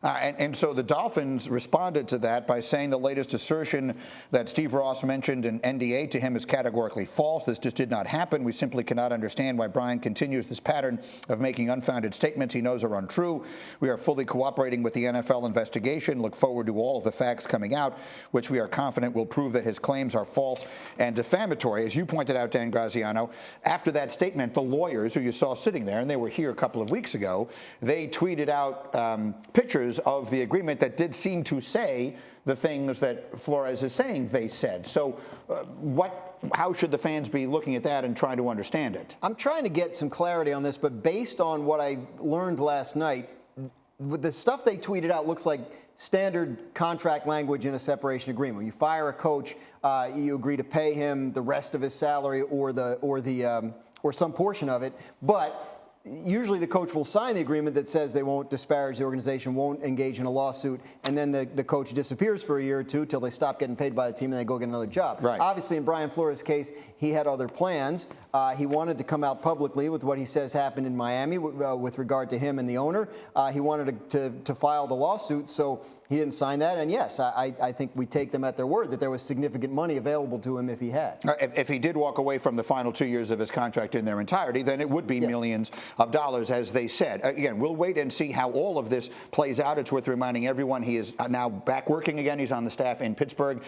And so the Dolphins responded to that by saying the latest assertion that Steve Ross mentioned an NDA to him is categorically false. This just did not happen. We simply cannot understand why Brian continues this pattern of making unfounded statements he knows are untrue. We are fully cooperating with the NFL investigation, look forward to all of the facts coming out, which we are confident will prove that his claims are false and defamatory. As you pointed out, Dan Graziano, after that statement, the lawyers who you saw sitting there, and they were here a couple of weeks ago, they tweeted out pictures of the agreement that did seem to say the things that Flores is saying they said. So how should the fans be looking at that and trying to understand it? I'm trying to get some clarity on this, but based on what I learned last night, the stuff they tweeted out looks like standard contract language in a separation agreement. When you fire a coach, you agree to pay him the rest of his salary or some portion of it, but usually the coach will sign the agreement that says they won't disparage the organization, won't engage in a lawsuit, and then the coach disappears for a year or two till they stop getting paid by the team and they go get another job. Right. Obviously, in Brian Flores' case, he had other plans. He wanted to come out publicly with what he says happened in Miami with regard to him and the owner. He wanted to file the lawsuit, so he didn't sign that. And yes, I think we take them at their word that there was significant money available to him if he had. If he did walk away from the final 2 years of his contract in their entirety, then it would be millions of dollars, as they said. Again, we'll wait and see how all of this plays out. It's worth reminding everyone he is now back working again. He's on the staff in Pittsburgh.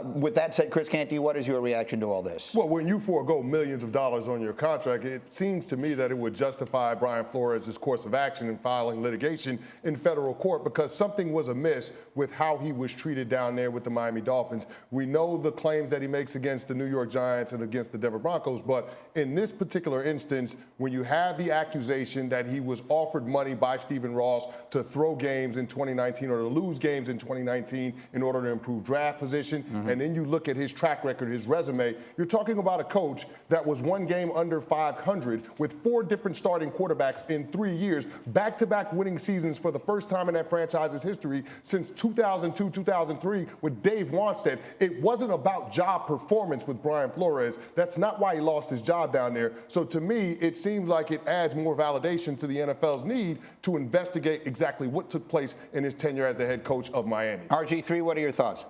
With that said, Chris Canty, what is your reaction to all this? Well, when you forego millions of dollars on your contract, it seems to me that it would justify Brian Flores' course of action in filing litigation in federal court because something was amiss with how he was treated down there with the Miami Dolphins. We know the claims that he makes against the New York Giants and against the Denver Broncos, but in this particular instance, when you have the accusation that he was offered money by Stephen Ross to throw games in 2019 or to lose games in 2019 in order to improve draft position, and then you look at his track record, his resume, you're talking about a coach that was one game under 500 with 4 different starting quarterbacks in 3 years, back-to-back winning seasons for the first time in that franchise's history since 2002, 2003 with Dave Wanstead. It wasn't about job performance with Brian Flores. That's not why he lost his job down there. So to me, it seems like it adds more validation to the NFL's need to investigate exactly what took place in his tenure as the head coach of Miami. RG3, what are your thoughts?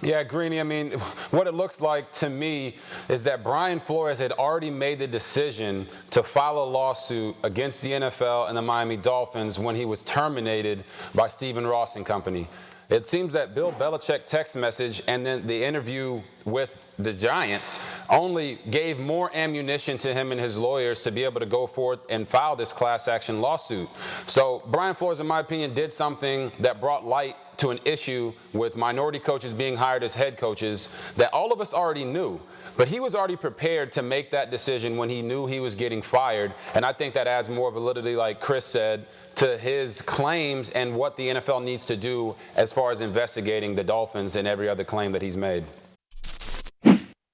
Yeah, Greeny, I mean, what it looks like to me is that Brian Flores had already made the decision to file a lawsuit against the NFL and the Miami Dolphins when he was terminated by Stephen Ross and company. It seems that Bill Belichick text message and then the interview with the Giants only gave more ammunition to him and his lawyers to be able to go forth and file this class action lawsuit. So Brian Flores, in my opinion, did something that brought light to an issue with minority coaches being hired as head coaches that all of us already knew. But he was already prepared to make that decision when he knew he was getting fired. And I think that adds more validity, like Chris said, to his claims and what the NFL needs to do as far as investigating the Dolphins and every other claim that he's made.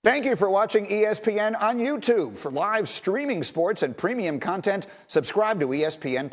Thank you for watching ESPN on YouTube. For live streaming sports and premium content, subscribe to ESPN+.